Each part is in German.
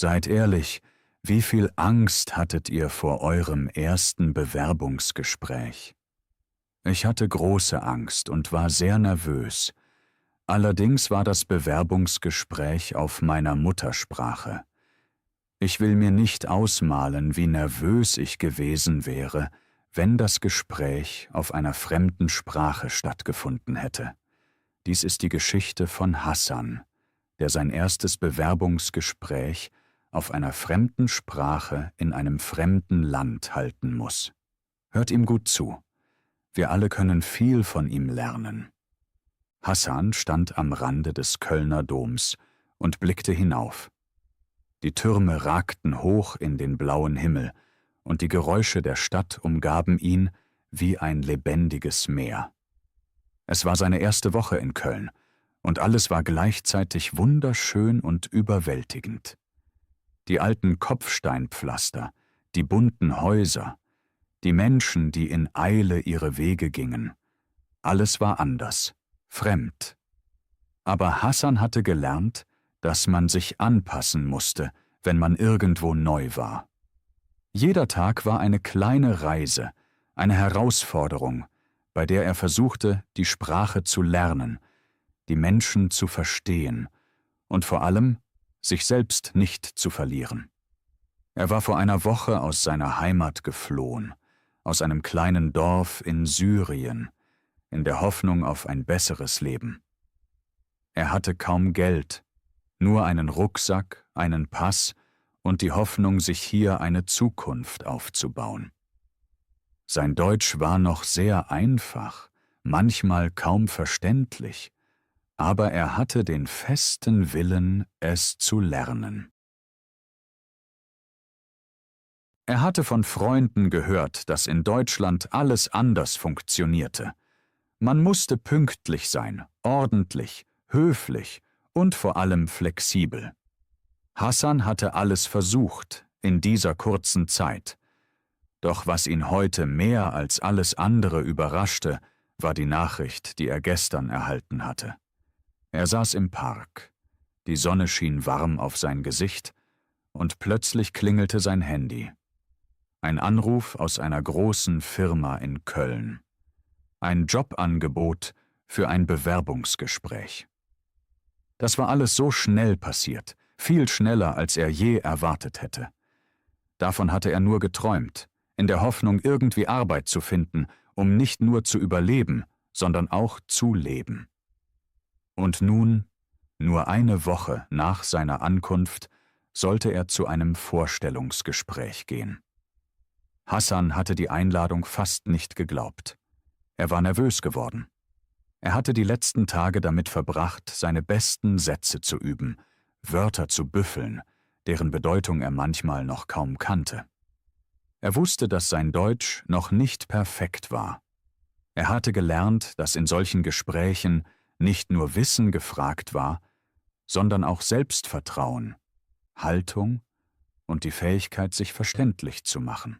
Seid ehrlich, wie viel Angst hattet ihr vor eurem ersten Bewerbungsgespräch? Ich hatte große Angst und war sehr nervös. Allerdings war das Bewerbungsgespräch auf meiner Muttersprache. Ich will mir nicht ausmalen, wie nervös ich gewesen wäre, wenn das Gespräch auf einer fremden Sprache stattgefunden hätte. Dies ist die Geschichte von Hassan, der sein erstes Bewerbungsgespräch auf einer fremden Sprache in einem fremden Land halten muss. Hört ihm gut zu. Wir alle können viel von ihm lernen. Hassan stand am Rande des Kölner Doms und blickte hinauf. Die Türme ragten hoch in den blauen Himmel, und die Geräusche der Stadt umgaben ihn wie ein lebendiges Meer. Es war seine erste Woche in Köln, und alles war gleichzeitig wunderschön und überwältigend. Die alten Kopfsteinpflaster, die bunten Häuser, die Menschen, die in Eile ihre Wege gingen, alles war anders, fremd. Aber Hassan hatte gelernt, dass man sich anpassen musste, wenn man irgendwo neu war. Jeder Tag war eine kleine Reise, eine Herausforderung, bei der er versuchte, die Sprache zu lernen, die Menschen zu verstehen und vor allem, sich selbst nicht zu verlieren. Er war vor einer Woche aus seiner Heimat geflohen, aus einem kleinen Dorf in Syrien, in der Hoffnung auf ein besseres Leben. Er hatte kaum Geld, nur einen Rucksack, einen Pass und die Hoffnung, sich hier eine Zukunft aufzubauen. Sein Deutsch war noch sehr einfach, manchmal kaum verständlich, aber er hatte den festen Willen, es zu lernen. Er hatte von Freunden gehört, dass in Deutschland alles anders funktionierte. Man musste pünktlich sein, ordentlich, höflich und vor allem flexibel. Hassan hatte alles versucht in dieser kurzen Zeit. Doch was ihn heute mehr als alles andere überraschte, war die Nachricht, die er gestern erhalten hatte. Er saß im Park. Die Sonne schien warm auf sein Gesicht und plötzlich klingelte sein Handy. Ein Anruf aus einer großen Firma in Köln. Ein Jobangebot für ein Bewerbungsgespräch. Das war alles so schnell passiert, viel schneller, als er je erwartet hätte. Davon hatte er nur geträumt, in der Hoffnung, irgendwie Arbeit zu finden, um nicht nur zu überleben, sondern auch zu leben. Und nun, nur eine Woche nach seiner Ankunft, sollte er zu einem Vorstellungsgespräch gehen. Hassan hatte die Einladung fast nicht geglaubt. Er war nervös geworden. Er hatte die letzten Tage damit verbracht, seine besten Sätze zu üben, Wörter zu büffeln, deren Bedeutung er manchmal noch kaum kannte. Er wusste, dass sein Deutsch noch nicht perfekt war. Er hatte gelernt, dass in solchen Gesprächen nicht nur Wissen gefragt war, sondern auch Selbstvertrauen, Haltung und die Fähigkeit, sich verständlich zu machen.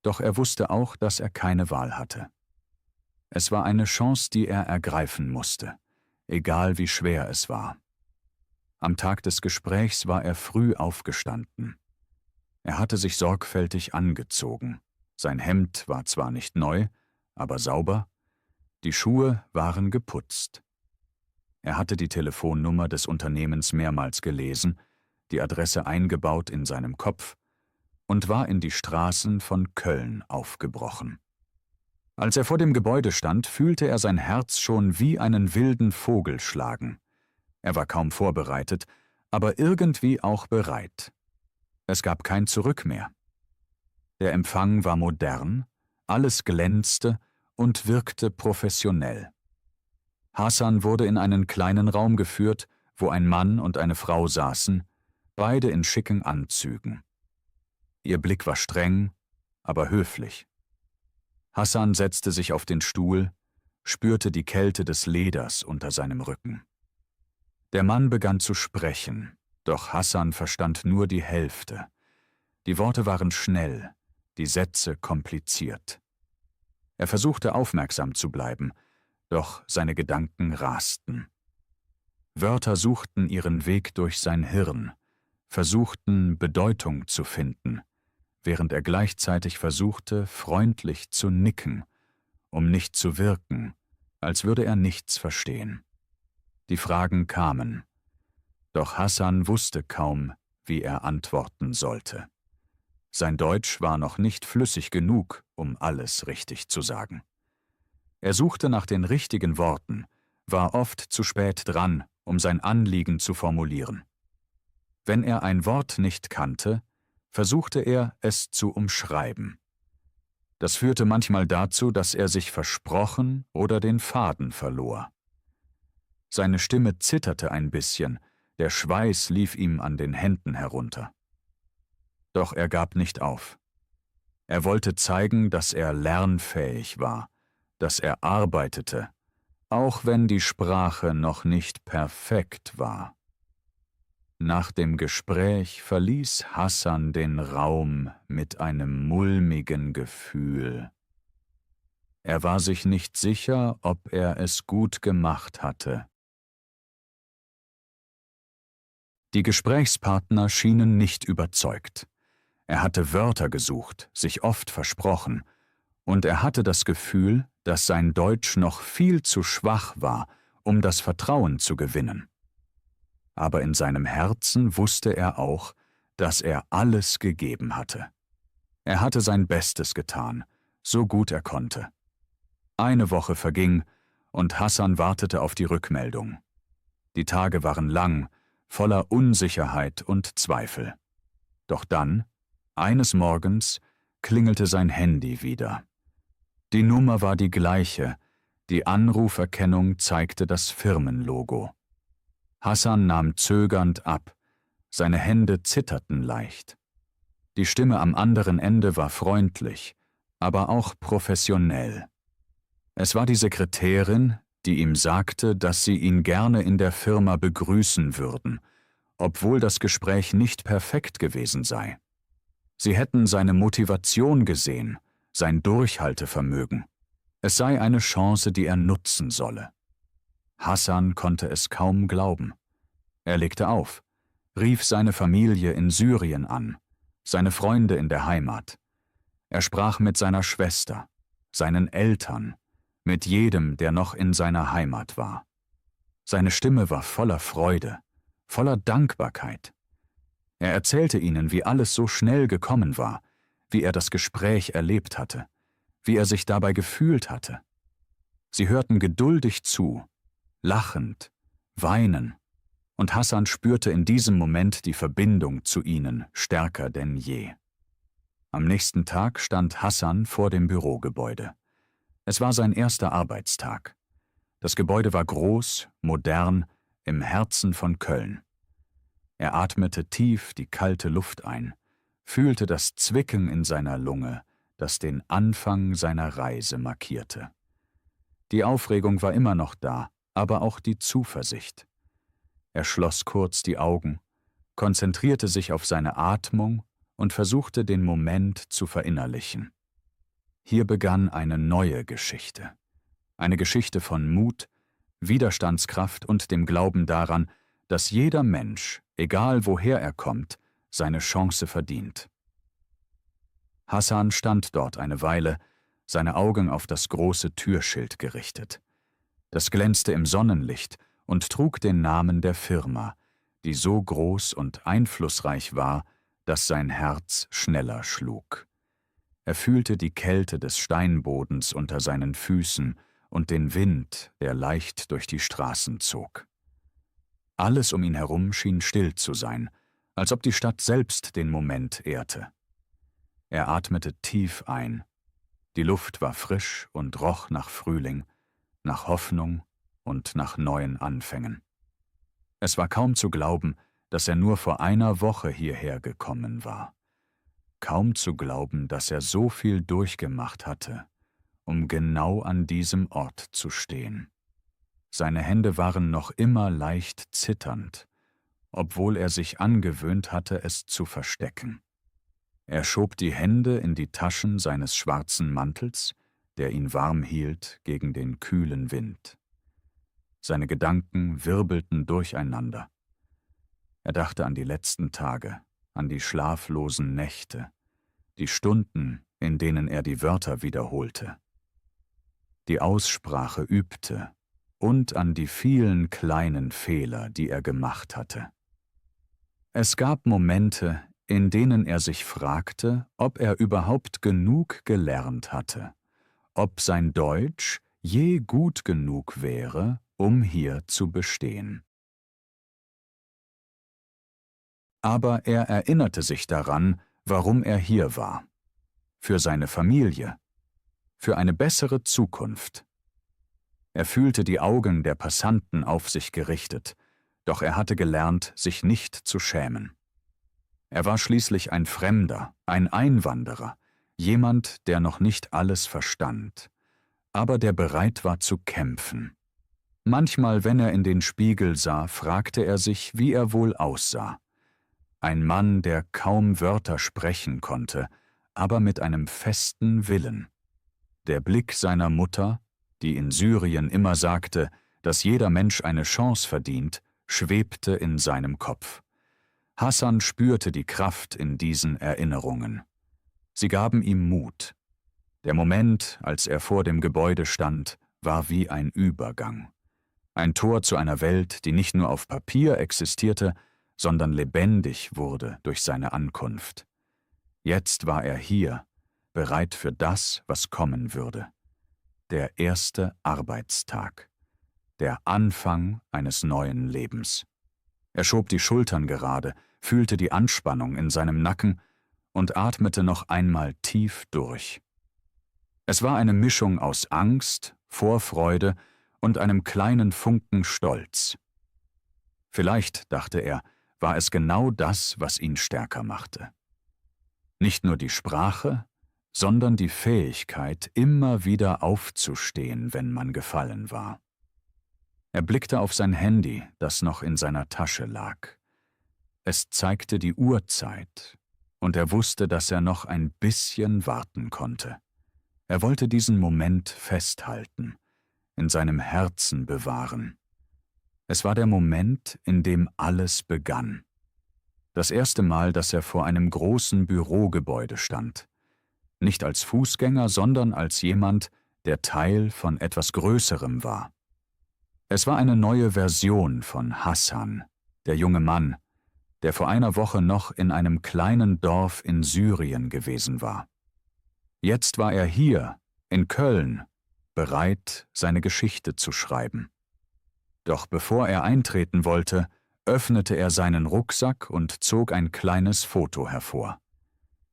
Doch er wusste auch, dass er keine Wahl hatte. Es war eine Chance, die er ergreifen musste, egal wie schwer es war. Am Tag des Gesprächs war er früh aufgestanden. Er hatte sich sorgfältig angezogen. Sein Hemd war zwar nicht neu, aber sauber. Die Schuhe waren geputzt. Er hatte die Telefonnummer des Unternehmens mehrmals gelesen, die Adresse eingebaut in seinem Kopf und war in die Straßen von Köln aufgebrochen. Als er vor dem Gebäude stand, fühlte er sein Herz schon wie einen wilden Vogel schlagen. Er war kaum vorbereitet, aber irgendwie auch bereit. Es gab kein Zurück mehr. Der Empfang war modern, alles glänzte und wirkte professionell. Hassan wurde in einen kleinen Raum geführt, wo ein Mann und eine Frau saßen, beide in schicken Anzügen. Ihr Blick war streng, aber höflich. Hassan setzte sich auf den Stuhl, spürte die Kälte des Leders unter seinem Rücken. Der Mann begann zu sprechen, doch Hassan verstand nur die Hälfte. Die Worte waren schnell, die Sätze kompliziert. Er versuchte aufmerksam zu bleiben, doch seine Gedanken rasten. Wörter suchten ihren Weg durch sein Hirn, versuchten, Bedeutung zu finden, während er gleichzeitig versuchte, freundlich zu nicken, um nicht zu wirken, als würde er nichts verstehen. Die Fragen kamen, doch Hasan wusste kaum, wie er antworten sollte. Sein Deutsch war noch nicht flüssig genug, um alles richtig zu sagen. Er suchte nach den richtigen Worten, war oft zu spät dran, um sein Anliegen zu formulieren. Wenn er ein Wort nicht kannte, versuchte er, es zu umschreiben. Das führte manchmal dazu, dass er sich versprochen oder den Faden verlor. Seine Stimme zitterte ein bisschen, der Schweiß lief ihm an den Händen herunter. Doch er gab nicht auf. Er wollte zeigen, dass er lernfähig war, dass er arbeitete, auch wenn die Sprache noch nicht perfekt war. Nach dem Gespräch verließ Hasan den Raum mit einem mulmigen Gefühl. Er war sich nicht sicher, ob er es gut gemacht hatte. Die Gesprächspartner schienen nicht überzeugt. Er hatte Wörter gesucht, sich oft versprochen, und er hatte das Gefühl, dass sein Deutsch noch viel zu schwach war, um das Vertrauen zu gewinnen. Aber in seinem Herzen wusste er auch, dass er alles gegeben hatte. Er hatte sein Bestes getan, so gut er konnte. Eine Woche verging, und Hasan wartete auf die Rückmeldung. Die Tage waren lang, voller Unsicherheit und Zweifel. Doch dann, eines Morgens, klingelte sein Handy wieder. Die Nummer war die gleiche, die Anruferkennung zeigte das Firmenlogo. Hasan nahm zögernd ab, seine Hände zitterten leicht. Die Stimme am anderen Ende war freundlich, aber auch professionell. Es war die Sekretärin, die ihm sagte, dass sie ihn gerne in der Firma begrüßen würden, obwohl das Gespräch nicht perfekt gewesen sei. Sie hätten seine Motivation gesehen, sein Durchhaltevermögen. Es sei eine Chance, die er nutzen solle. Hasan konnte es kaum glauben. Er legte auf, rief seine Familie in Syrien an, seine Freunde in der Heimat. Er sprach mit seiner Schwester, seinen Eltern, mit jedem, der noch in seiner Heimat war. Seine Stimme war voller Freude, voller Dankbarkeit. Er erzählte ihnen, wie alles so schnell gekommen war, wie er das Gespräch erlebt hatte, wie er sich dabei gefühlt hatte. Sie hörten geduldig zu, lachend, weinen, und Hasan spürte in diesem Moment die Verbindung zu ihnen stärker denn je. Am nächsten Tag stand Hasan vor dem Bürogebäude. Es war sein erster Arbeitstag. Das Gebäude war groß, modern, im Herzen von Köln. Er atmete tief die kalte Luft ein, fühlte das Zwicken in seiner Lunge, das den Anfang seiner Reise markierte. Die Aufregung war immer noch da, aber auch die Zuversicht. Er schloss kurz die Augen, konzentrierte sich auf seine Atmung und versuchte, den Moment zu verinnerlichen. Hier begann eine neue Geschichte. Eine Geschichte von Mut, Widerstandskraft und dem Glauben daran, dass jeder Mensch, egal woher er kommt, seine Chance verdient. Hasan stand dort eine Weile, seine Augen auf das große Türschild gerichtet. Das glänzte im Sonnenlicht und trug den Namen der Firma, die so groß und einflussreich war, dass sein Herz schneller schlug. Er fühlte die Kälte des Steinbodens unter seinen Füßen und den Wind, der leicht durch die Straßen zog. Alles um ihn herum schien still zu sein, als ob die Stadt selbst den Moment ehrte. Er atmete tief ein. Die Luft war frisch und roch nach Frühling, nach Hoffnung und nach neuen Anfängen. Es war kaum zu glauben, dass er nur vor einer Woche hierher gekommen war. Kaum zu glauben, dass er so viel durchgemacht hatte, um genau an diesem Ort zu stehen. Seine Hände waren noch immer leicht zitternd, obwohl er sich angewöhnt hatte, es zu verstecken. Er schob die Hände in die Taschen seines schwarzen Mantels, der ihn warm hielt gegen den kühlen Wind. Seine Gedanken wirbelten durcheinander. Er dachte an die letzten Tage, an die schlaflosen Nächte, die Stunden, in denen er die Wörter wiederholte, die Aussprache übte und an die vielen kleinen Fehler, die er gemacht hatte. Es gab Momente, in denen er sich fragte, ob er überhaupt genug gelernt hatte, ob sein Deutsch je gut genug wäre, um hier zu bestehen. Aber er erinnerte sich daran, warum er hier war. Für seine Familie, für eine bessere Zukunft. Er fühlte die Augen der Passanten auf sich gerichtet, doch er hatte gelernt, sich nicht zu schämen. Er war schließlich ein Fremder, ein Einwanderer, jemand, der noch nicht alles verstand, aber der bereit war zu kämpfen. Manchmal, wenn er in den Spiegel sah, fragte er sich, wie er wohl aussah. Ein Mann, der kaum Wörter sprechen konnte, aber mit einem festen Willen. Der Blick seiner Mutter, die in Syrien immer sagte, dass jeder Mensch eine Chance verdient, schwebte in seinem Kopf. Hassan spürte die Kraft in diesen Erinnerungen. Sie gaben ihm Mut. Der Moment, als er vor dem Gebäude stand, war wie ein Übergang. Ein Tor zu einer Welt, die nicht nur auf Papier existierte, sondern lebendig wurde durch seine Ankunft. Jetzt war er hier, bereit für das, was kommen würde. Der erste Arbeitstag. Der Anfang eines neuen Lebens. Er schob die Schultern gerade, fühlte die Anspannung in seinem Nacken und atmete noch einmal tief durch. Es war eine Mischung aus Angst, Vorfreude und einem kleinen Funken Stolz. Vielleicht, dachte er, war es genau das, was ihn stärker machte. Nicht nur die Sprache, sondern die Fähigkeit, immer wieder aufzustehen, wenn man gefallen war. Er blickte auf sein Handy, das noch in seiner Tasche lag. Es zeigte die Uhrzeit, und er wusste, dass er noch ein bisschen warten konnte. Er wollte diesen Moment festhalten, in seinem Herzen bewahren. Es war der Moment, in dem alles begann. Das erste Mal, dass er vor einem großen Bürogebäude stand. Nicht als Fußgänger, sondern als jemand, der Teil von etwas Größerem war. Es war eine neue Version von Hassan, der junge Mann, der vor einer Woche noch in einem kleinen Dorf in Syrien gewesen war. Jetzt war er hier, in Köln, bereit, seine Geschichte zu schreiben. Doch bevor er eintreten wollte, öffnete er seinen Rucksack und zog ein kleines Foto hervor.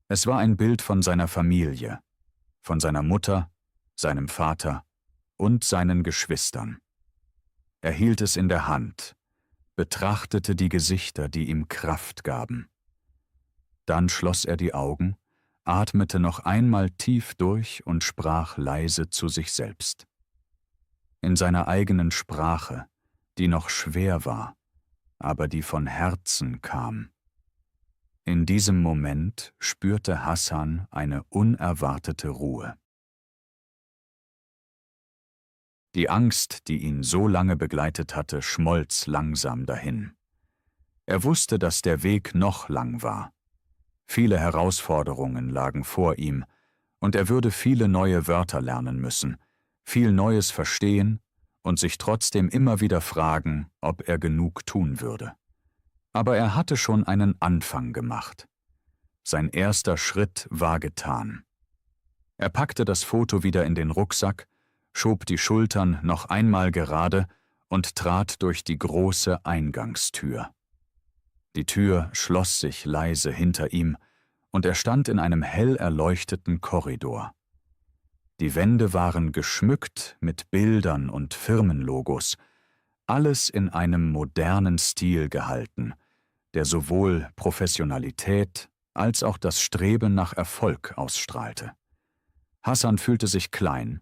Es war ein Bild von seiner Familie, von seiner Mutter, seinem Vater und seinen Geschwistern. Er hielt es in der Hand, betrachtete die Gesichter, die ihm Kraft gaben. Dann schloss er die Augen, atmete noch einmal tief durch und sprach leise zu sich selbst. In seiner eigenen Sprache, die noch schwer war, aber die von Herzen kam. In diesem Moment spürte Hassan eine unerwartete Ruhe. Die Angst, die ihn so lange begleitet hatte, schmolz langsam dahin. Er wusste, dass der Weg noch lang war. Viele Herausforderungen lagen vor ihm, und er würde viele neue Wörter lernen müssen, viel Neues verstehen und sich trotzdem immer wieder fragen, ob er genug tun würde. Aber er hatte schon einen Anfang gemacht. Sein erster Schritt war getan. Er packte das Foto wieder in den Rucksack, schob die Schultern noch einmal gerade und trat durch die große Eingangstür. Die Tür schloss sich leise hinter ihm, und er stand in einem hell erleuchteten Korridor. Die Wände waren geschmückt mit Bildern und Firmenlogos, alles in einem modernen Stil gehalten, der sowohl Professionalität als auch das Streben nach Erfolg ausstrahlte. Hassan fühlte sich klein,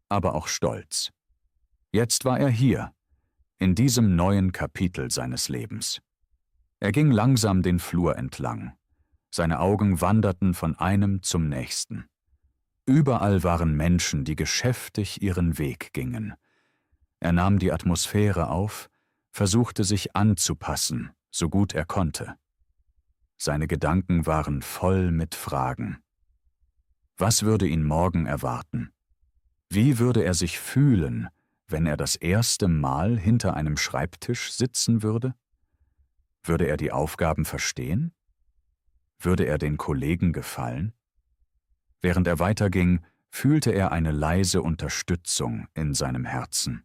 aber auch stolz. Jetzt war er hier, in diesem neuen Kapitel seines Lebens. Er ging langsam den Flur entlang. Seine Augen wanderten von einem zum nächsten. Überall waren Menschen, die geschäftig ihren Weg gingen. Er nahm die Atmosphäre auf, versuchte sich anzupassen, so gut er konnte. Seine Gedanken waren voll mit Fragen. Was würde ihn morgen erwarten? Wie würde er sich fühlen, wenn er das erste Mal hinter einem Schreibtisch sitzen würde? Würde er die Aufgaben verstehen? Würde er den Kollegen gefallen? Während er weiterging, fühlte er eine leise Unterstützung in seinem Herzen.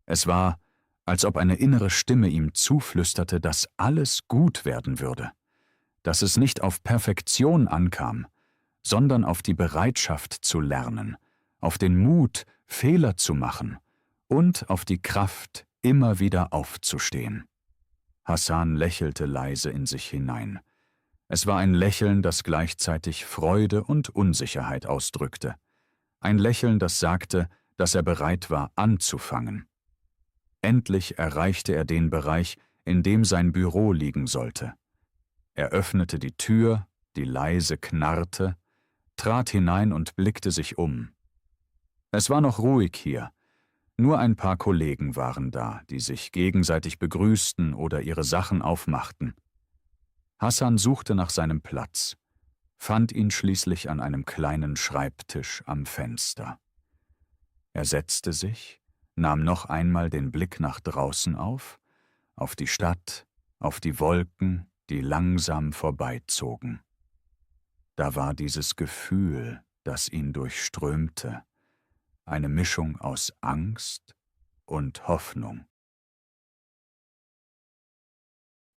Es war, als ob eine innere Stimme ihm zuflüsterte, dass alles gut werden würde, dass es nicht auf Perfektion ankam, sondern auf die Bereitschaft zu lernen, auf den Mut, Fehler zu machen und auf die Kraft, immer wieder aufzustehen. Hasan lächelte leise in sich hinein. Es war ein Lächeln, das gleichzeitig Freude und Unsicherheit ausdrückte. Ein Lächeln, das sagte, dass er bereit war, anzufangen. Endlich erreichte er den Bereich, in dem sein Büro liegen sollte. Er öffnete die Tür, die leise knarrte, trat hinein und blickte sich um. Es war noch ruhig hier. Nur ein paar Kollegen waren da, die sich gegenseitig begrüßten oder ihre Sachen aufmachten. Hasan suchte nach seinem Platz, fand ihn schließlich an einem kleinen Schreibtisch am Fenster. Er setzte sich, nahm noch einmal den Blick nach draußen auf die Stadt, auf die Wolken, die langsam vorbeizogen. Da war dieses Gefühl, das ihn durchströmte, eine Mischung aus Angst und Hoffnung.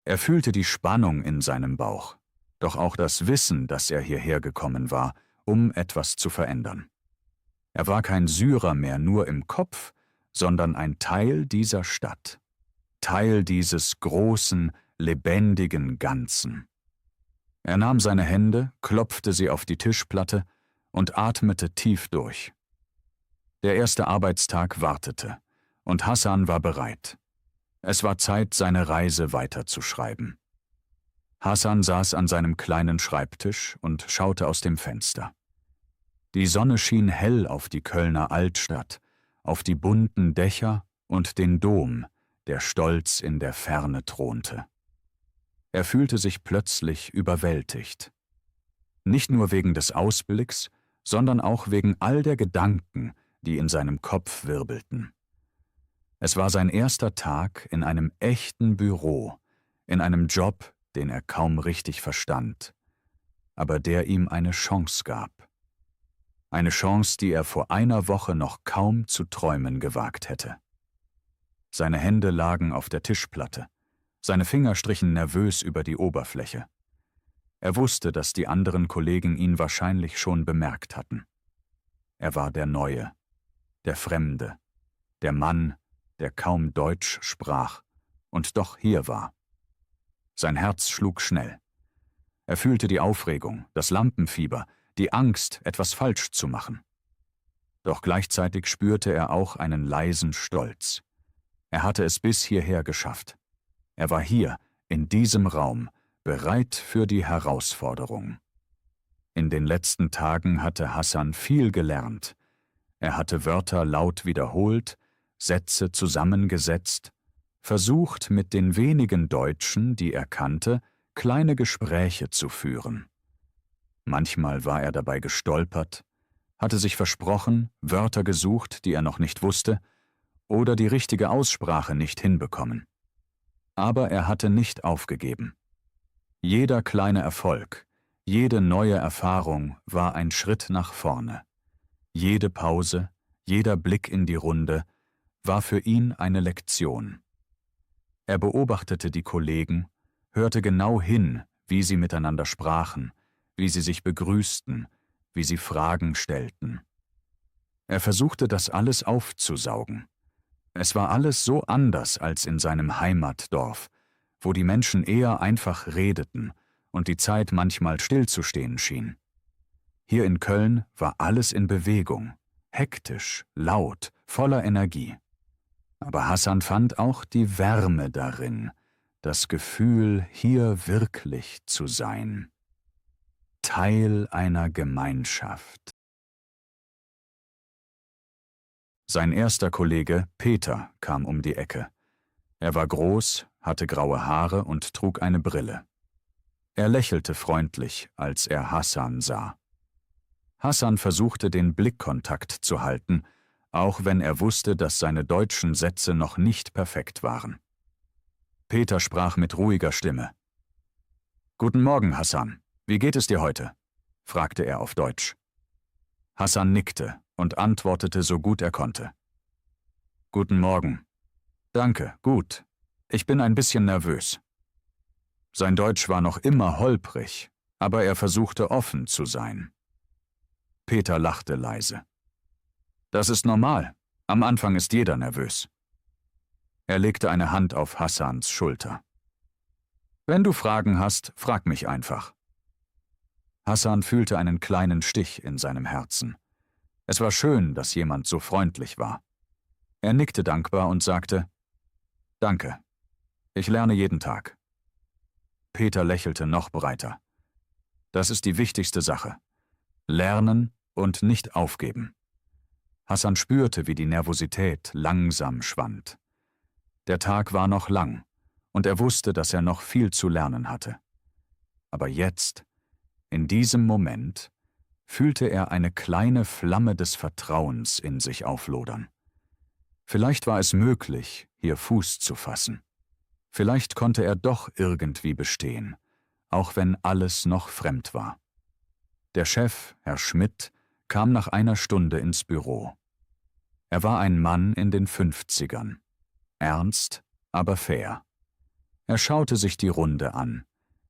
Er fühlte die Spannung in seinem Bauch, doch auch das Wissen, dass er hierher gekommen war, um etwas zu verändern. Er war kein Syrer mehr nur im Kopf, sondern ein Teil dieser Stadt, Teil dieses großen, lebendigen Ganzen. Er nahm seine Hände, klopfte sie auf die Tischplatte und atmete tief durch. Der erste Arbeitstag wartete, und Hasan war bereit. Es war Zeit, seine Reise weiterzuschreiben. Hasan saß an seinem kleinen Schreibtisch und schaute aus dem Fenster. Die Sonne schien hell auf die Kölner Altstadt, auf die bunten Dächer und den Dom, der stolz in der Ferne thronte. Er fühlte sich plötzlich überwältigt. Nicht nur wegen des Ausblicks, sondern auch wegen all der Gedanken, die in seinem Kopf wirbelten. Es war sein erster Tag in einem echten Büro, in einem Job, den er kaum richtig verstand, aber der ihm eine Chance gab. Eine Chance, die er vor einer Woche noch kaum zu träumen gewagt hätte. Seine Hände lagen auf der Tischplatte, seine Finger strichen nervös über die Oberfläche. Er wusste, dass die anderen Kollegen ihn wahrscheinlich schon bemerkt hatten. Er war der Neue, der Fremde, der Mann, der kaum Deutsch sprach und doch hier war. Sein Herz schlug schnell. Er fühlte die Aufregung, das Lampenfieber, die Angst, etwas falsch zu machen. Doch gleichzeitig spürte er auch einen leisen Stolz. Er hatte es bis hierher geschafft. Er war hier, in diesem Raum, bereit für die Herausforderung. In den letzten Tagen hatte Hasan viel gelernt. Er hatte Wörter laut wiederholt, Sätze zusammengesetzt, versucht, mit den wenigen Deutschen, die er kannte, kleine Gespräche zu führen. Manchmal war er dabei gestolpert, hatte sich versprochen, Wörter gesucht, die er noch nicht wusste, oder die richtige Aussprache nicht hinbekommen. Aber er hatte nicht aufgegeben. Jeder kleine Erfolg, jede neue Erfahrung war ein Schritt nach vorne. Jede Pause, jeder Blick in die Runde war für ihn eine Lektion. Er beobachtete die Kollegen, hörte genau hin, wie sie miteinander sprachen, wie sie sich begrüßten, wie sie Fragen stellten. Er versuchte, das alles aufzusaugen. Es war alles so anders als in seinem Heimatdorf, wo die Menschen eher einfach redeten und die Zeit manchmal stillzustehen schien. Hier in Köln war alles in Bewegung, hektisch, laut, voller Energie. Aber Hasan fand auch die Wärme darin, das Gefühl, hier wirklich zu sein. Teil einer Gemeinschaft. Sein erster Kollege, Peter, kam um die Ecke. Er war groß, hatte graue Haare und trug eine Brille. Er lächelte freundlich, als er Hasan sah. Hasan versuchte, den Blickkontakt zu halten, auch wenn er wusste, dass seine deutschen Sätze noch nicht perfekt waren. Peter sprach mit ruhiger Stimme. »Guten Morgen, Hasan. Wie geht es dir heute?« fragte er auf Deutsch. Hasan nickte und antwortete so gut er konnte. »Guten Morgen. Danke, gut. Ich bin ein bisschen nervös.« Sein Deutsch war noch immer holprig, aber er versuchte offen zu sein. Peter lachte leise. »Das ist normal. Am Anfang ist jeder nervös.« Er legte eine Hand auf Hasans Schulter. »Wenn du Fragen hast, frag mich einfach.« Hasan fühlte einen kleinen Stich in seinem Herzen. Es war schön, dass jemand so freundlich war. Er nickte dankbar und sagte, »Danke. Ich lerne jeden Tag.« Peter lächelte noch breiter. Das ist die wichtigste Sache. Lernen und nicht aufgeben. Hasan spürte, wie die Nervosität langsam schwand. Der Tag war noch lang, und er wusste, dass er noch viel zu lernen hatte. Aber jetzt, in diesem Moment, fühlte er eine kleine Flamme des Vertrauens in sich auflodern. Vielleicht war es möglich, hier Fuß zu fassen. Vielleicht konnte er doch irgendwie bestehen, auch wenn alles noch fremd war. Der Chef, Herr Schmidt, kam nach einer Stunde ins Büro. Er war ein Mann in den 50ern. Ernst, aber fair. Er schaute sich die Runde an,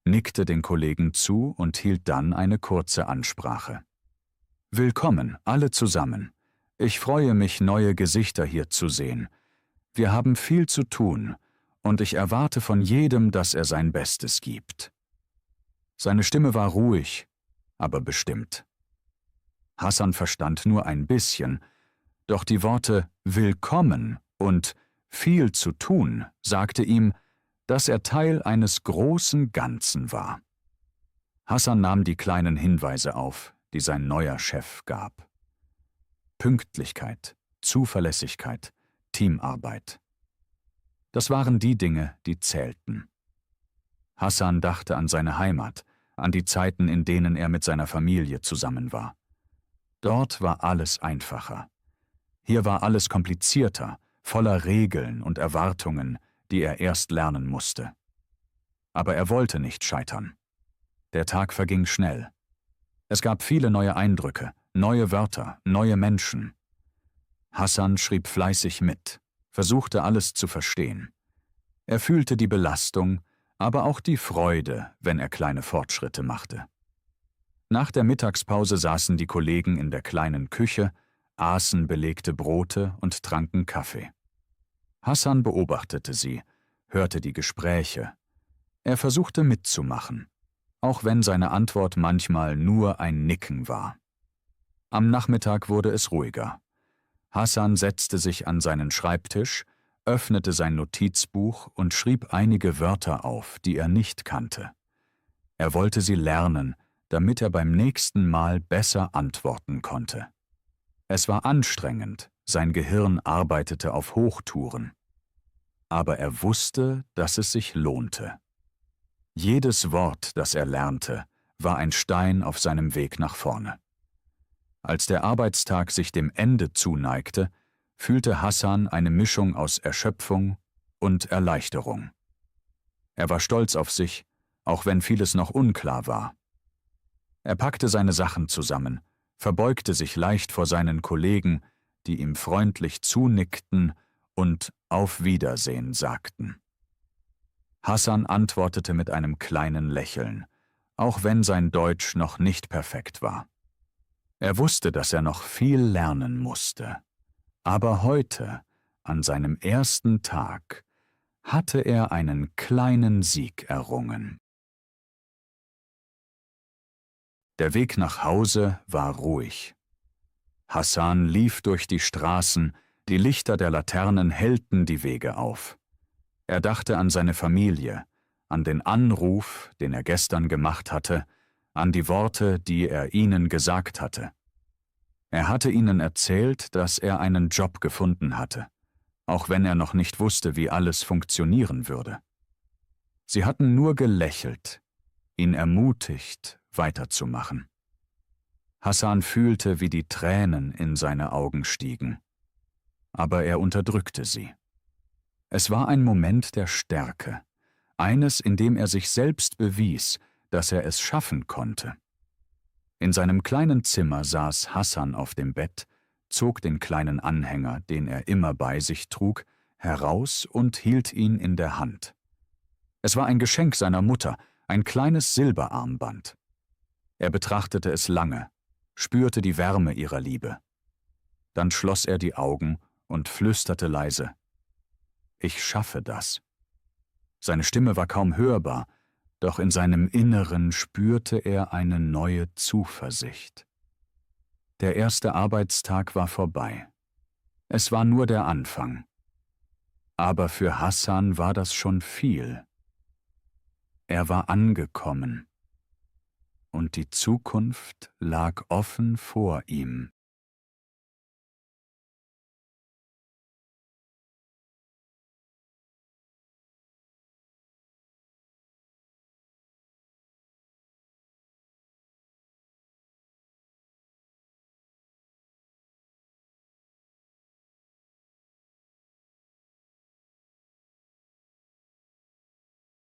nickte den Kollegen zu und hielt dann eine kurze Ansprache. »Willkommen, alle zusammen. Ich freue mich, neue Gesichter hier zu sehen. Wir haben viel zu tun, und ich erwarte von jedem, dass er sein Bestes gibt.« Seine Stimme war ruhig, aber bestimmt. Hasan verstand nur ein bisschen, doch die Worte »Willkommen« und »viel zu tun« sagte ihm, dass er Teil eines großen Ganzen war. Hasan nahm die kleinen Hinweise auf, die sein neuer Chef gab. Pünktlichkeit, Zuverlässigkeit, Teamarbeit. Das waren die Dinge, die zählten. Hasan dachte an seine Heimat, an die Zeiten, in denen er mit seiner Familie zusammen war. Dort war alles einfacher. Hier war alles komplizierter, voller Regeln und Erwartungen, die er erst lernen musste. Aber er wollte nicht scheitern. Der Tag verging schnell. Es gab viele neue Eindrücke, neue Wörter, neue Menschen. Hasan schrieb fleißig mit, versuchte alles zu verstehen. Er fühlte die Belastung, aber auch die Freude, wenn er kleine Fortschritte machte. Nach der Mittagspause saßen die Kollegen in der kleinen Küche, aßen belegte Brote und tranken Kaffee. Hasan beobachtete sie, hörte die Gespräche. Er versuchte mitzumachen, auch wenn seine Antwort manchmal nur ein Nicken war. Am Nachmittag wurde es ruhiger. Hasan setzte sich an seinen Schreibtisch, öffnete sein Notizbuch und schrieb einige Wörter auf, die er nicht kannte. Er wollte sie lernen, damit er beim nächsten Mal besser antworten konnte. Es war anstrengend, sein Gehirn arbeitete auf Hochtouren. Aber er wusste, dass es sich lohnte. Jedes Wort, das er lernte, war ein Stein auf seinem Weg nach vorne. Als der Arbeitstag sich dem Ende zuneigte, fühlte Hasan eine Mischung aus Erschöpfung und Erleichterung. Er war stolz auf sich, auch wenn vieles noch unklar war. Er packte seine Sachen zusammen, verbeugte sich leicht vor seinen Kollegen, die ihm freundlich zunickten und »Auf Wiedersehen« sagten. Hasan antwortete mit einem kleinen Lächeln, auch wenn sein Deutsch noch nicht perfekt war. Er wusste, dass er noch viel lernen musste. Aber heute, an seinem ersten Tag, hatte er einen kleinen Sieg errungen. Der Weg nach Hause war ruhig. Hasan lief durch die Straßen, die Lichter der Laternen hellten die Wege auf. Er dachte an seine Familie, an den Anruf, den er gestern gemacht hatte, an die Worte, die er ihnen gesagt hatte. Er hatte ihnen erzählt, dass er einen Job gefunden hatte, auch wenn er noch nicht wusste, wie alles funktionieren würde. Sie hatten nur gelächelt, ihn ermutigt, weiterzumachen. Hassan fühlte, wie die Tränen in seine Augen stiegen. Aber er unterdrückte sie. Es war ein Moment der Stärke, eines, in dem er sich selbst bewies, dass er es schaffen konnte. In seinem kleinen Zimmer saß Hassan auf dem Bett, zog den kleinen Anhänger, den er immer bei sich trug, heraus und hielt ihn in der Hand. Es war ein Geschenk seiner Mutter, ein kleines Silberarmband. Er betrachtete es lange, spürte die Wärme ihrer Liebe. Dann schloss er die Augen und flüsterte leise: »Ich schaffe das.« Seine Stimme war kaum hörbar, doch in seinem Inneren spürte er eine neue Zuversicht. Der erste Arbeitstag war vorbei. Es war nur der Anfang. Aber für Hassan war das schon viel. Er war angekommen. Und die Zukunft lag offen vor ihm.